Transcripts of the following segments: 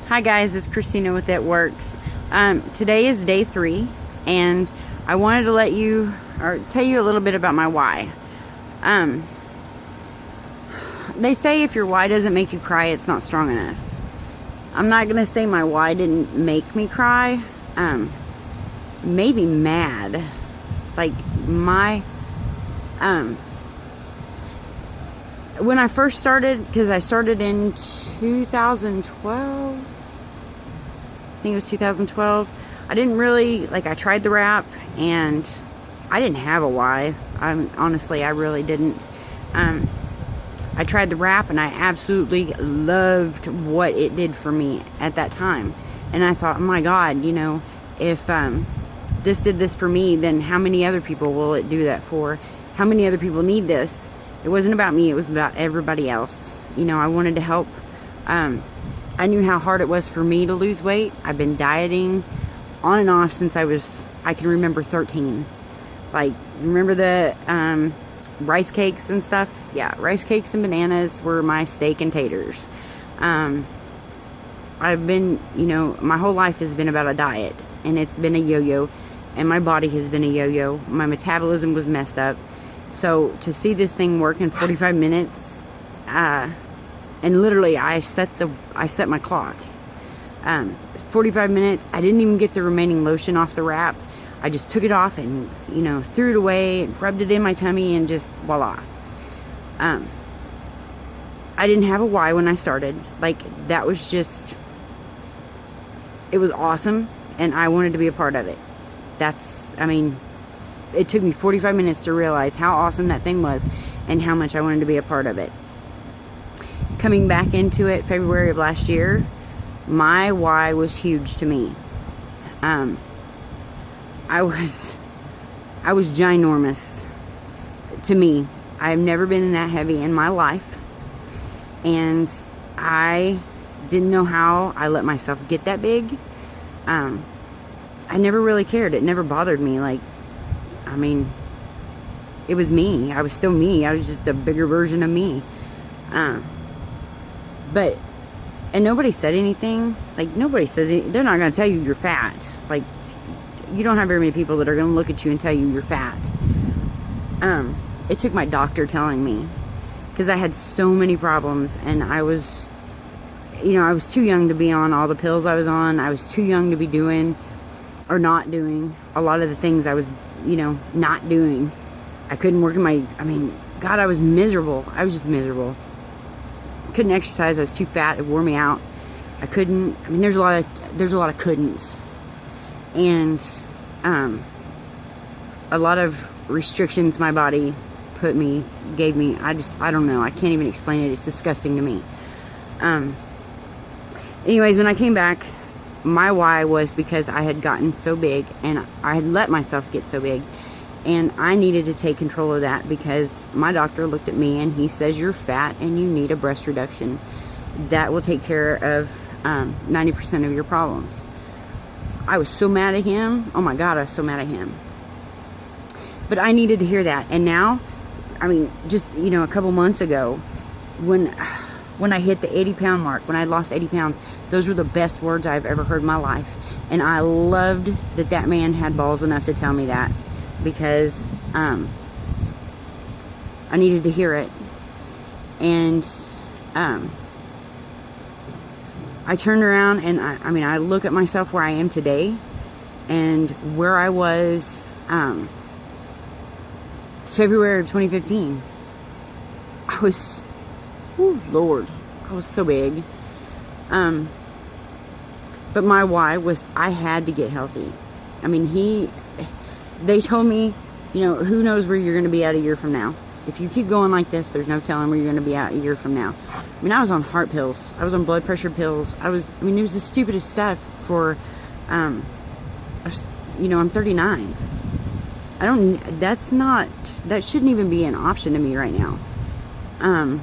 Hi guys, it's Christina with It Works. Today is day 3, and I wanted to tell you a little bit about my why. They say if your why doesn't make you cry, it's not strong enough. I'm not gonna say my why didn't make me cry. Maybe mad. Like when I first started, because I started in 2012. I think it was 2012. I didn't really, I tried the wrap, and I didn't have a why. Honestly, I really didn't. I tried the wrap, and I absolutely loved what it did for me at that time. And I thought, oh my God, if this did this for me, then how many other people will it do that for? How many other people need this? It wasn't about me, it was about everybody else. I wanted to help. I knew how hard it was for me to lose weight. I've been dieting on and off since I can remember 13. Remember the rice cakes and stuff? Yeah, rice cakes and bananas were my steak and taters. I've been, my whole life has been about a diet, and it's been a yo-yo, and my body has been a yo-yo. My metabolism was messed up. So to see this thing work in 45 minutes, and literally I set my clock. 45 minutes, I didn't even get the remaining lotion off the wrap. I just took it off and, threw it away and rubbed it in my tummy, and just voila. I didn't have a why when I started. That was just, it was awesome, and I wanted to be a part of it. It took me 45 minutes to realize how awesome that thing was and how much I wanted to be a part of it. Coming back into it February of last year, my why was huge to me. I was ginormous to me. I've never been that heavy in my life, and I didn't know how I let myself get that big. I never really cared. It never bothered me. It was me. I was still me. I was just a bigger version of me. And nobody said anything. Nobody says it. They're not going to tell you you're fat. You don't have very many people that are going to look at you and tell you you're fat. It took my doctor telling me, because I had so many problems, and I was too young to be on all the pills I was on. I was too young to be doing or not doing a lot of the things I was, not doing. I couldn't work God, I was miserable. I was just miserable. Couldn't exercise. I was too fat. It wore me out. I couldn't. There's a lot of couldn'ts, and a lot of restrictions my body gave me. I don't know. I can't even explain it. It's disgusting to me. Anyways, when I came back, my why was because I had gotten so big, and I had let myself get so big, and I needed to take control of that, because my doctor looked at me and he says, you're fat and you need a breast reduction. That will take care of 90% of your problems. I was so mad at him. Oh my God, I was so mad at him. But I needed to hear that. And now, just, a couple months ago, when I hit the 80-pound mark, when I lost 80 pounds, those were the best words I've ever heard in my life. And I loved that man had balls enough to tell me that, because I needed to hear it. And I turned around, and I look at myself where I am today and where I was February of 2015. I was, Lord, I was so big. But my why was I had to get healthy. They told me, who knows where you're going to be at a year from now. If you keep going like this, there's no telling where you're going to be at a year from now. I was on heart pills. I was on blood pressure pills. It was the stupidest stuff for, I'm 39. That shouldn't even be an option to me right now. And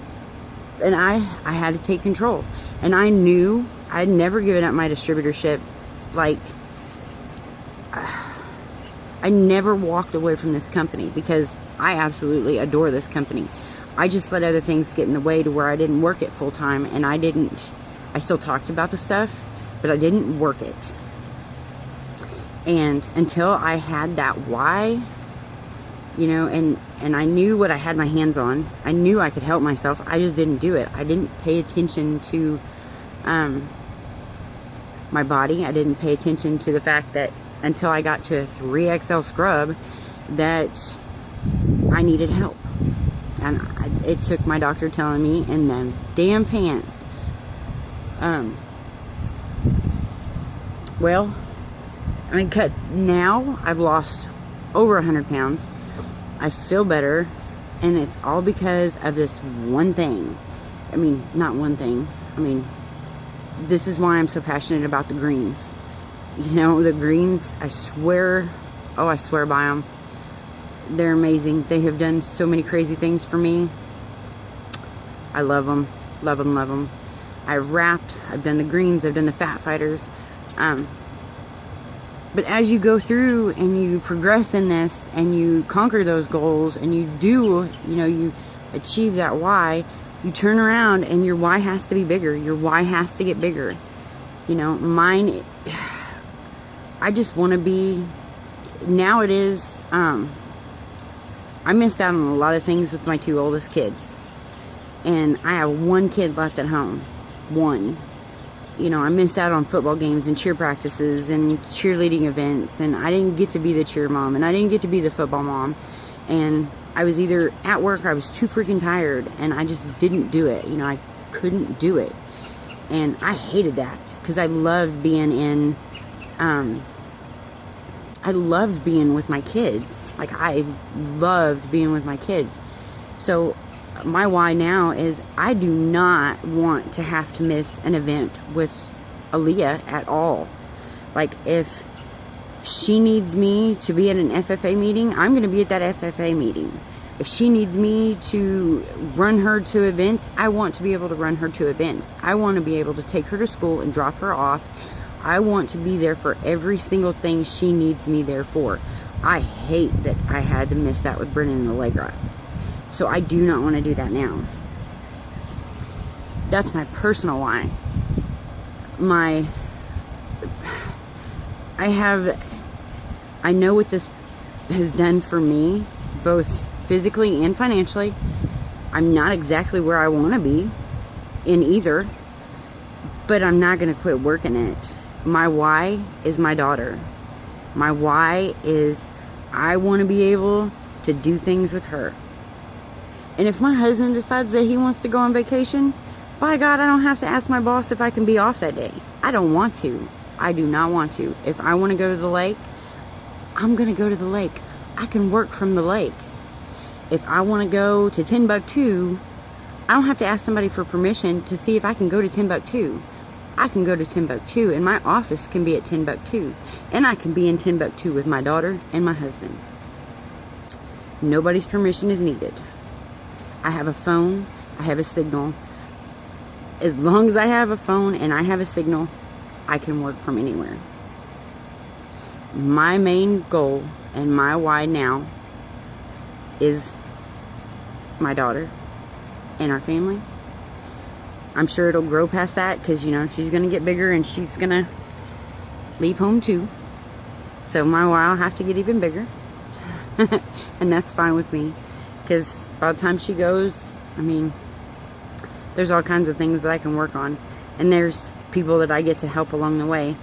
I had to take control. And I knew I'd never given up my distributorship. I never walked away from this company, because I absolutely adore this company. I just let other things get in the way to where I didn't work it full time, and I still talked about the stuff, but I didn't work it. And until I had that why, you know, and I knew what I had my hands on, I knew I could help myself, I just didn't do it. I didn't pay attention to my body. I didn't pay attention to the fact that until I got to a 3XL scrub that I needed help. And it took my doctor telling me in them damn pants. Well, I mean, now I've lost over 100 pounds. I feel better, and it's all because of this one thing. I mean, not one thing. I mean, this is why I'm so passionate about the greens. You know, the greens, I swear by them. They're amazing. They have done so many crazy things for me. I love them. Love them, love them. I've wrapped. I've done the greens. I've done the fat fighters. But as you go through and you progress in this and you conquer those goals and you do, you know, you achieve that why, you turn around and your why has to be bigger. Your why has to get bigger. You know, mine, I just want to be, now it is, I missed out on a lot of things with my 2 oldest kids. And I have 1 kid left at home. 1. You know, I missed out on football games and cheer practices and cheerleading events. And I didn't get to be the cheer mom. And I didn't get to be the football mom. And I was either at work or I was too freaking tired. And I just didn't do it. You know, I couldn't do it. And I hated that. Because I loved being in... I loved being with my kids. Like, I loved being with my kids. So, my why now is I do not want to have to miss an event with Aaliyah at all. Like, if she needs me to be at an FFA meeting, I'm going to be at that FFA meeting. If she needs me to run her to events, I want to be able to run her to events. I want to be able to take her to school and drop her off. I want to be there for every single thing she needs me there for. I hate that I had to miss that with Brennan and Allegra. So I do not want to do that now. That's my personal why. I know what this has done for me, both physically and financially. I'm not exactly where I want to be in either, but I'm not going to quit working it. My why is my daughter. My why is I want to be able to do things with her. And if my husband decides that he wants to go on vacation, by God, I don't have to ask my boss if I can be off that day. I don't want to. I do not want to. If I want to go to the lake, I'm going to go to the lake. I can work from the lake. If I want to go to Timbuktu, I don't have to ask somebody for permission to see if I can go to Timbuktu. I can go to Timbuktu, and my office can be at Timbuktu. And I can be in Timbuktu with my daughter and my husband. Nobody's permission is needed. I have a phone. I have a signal. As long as I have a phone and I have a signal, I can work from anywhere. My main goal and my why now is my daughter and our family. I'm sure it'll grow past that because, you know, she's going to get bigger and she's going to leave home too. So my why will have to get even bigger. And that's fine with me. Because by the time she goes, I mean, there's all kinds of things that I can work on. And there's people that I get to help along the way.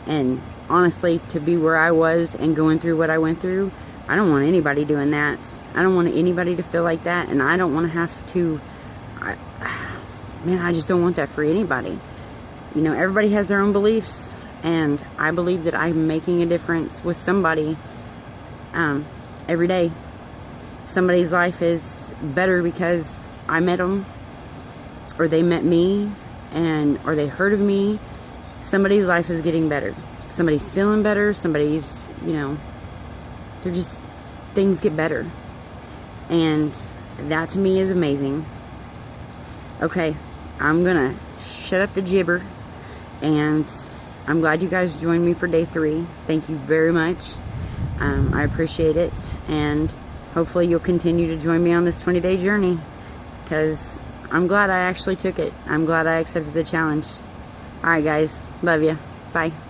And honestly, to be where I was and going through what I went through, I don't want anybody doing that. I don't want anybody to feel like that. And I don't want to have to... Man, I just don't want that for anybody. You know, everybody has their own beliefs. And I believe that I'm making a difference with somebody every day. Somebody's life is better because I met them, or they met me, or they heard of me. Somebody's life is getting better. Somebody's feeling better. Somebody's, you know, they're just, things get better. And that to me is amazing. Okay, I'm gonna shut up the gibber, and I'm glad you guys joined me for day 3. Thank you very much. I appreciate it, and hopefully you'll continue to join me on this 20-day journey, because I'm glad I actually took it. I'm glad I accepted the challenge. Alright, guys. Love you. Bye.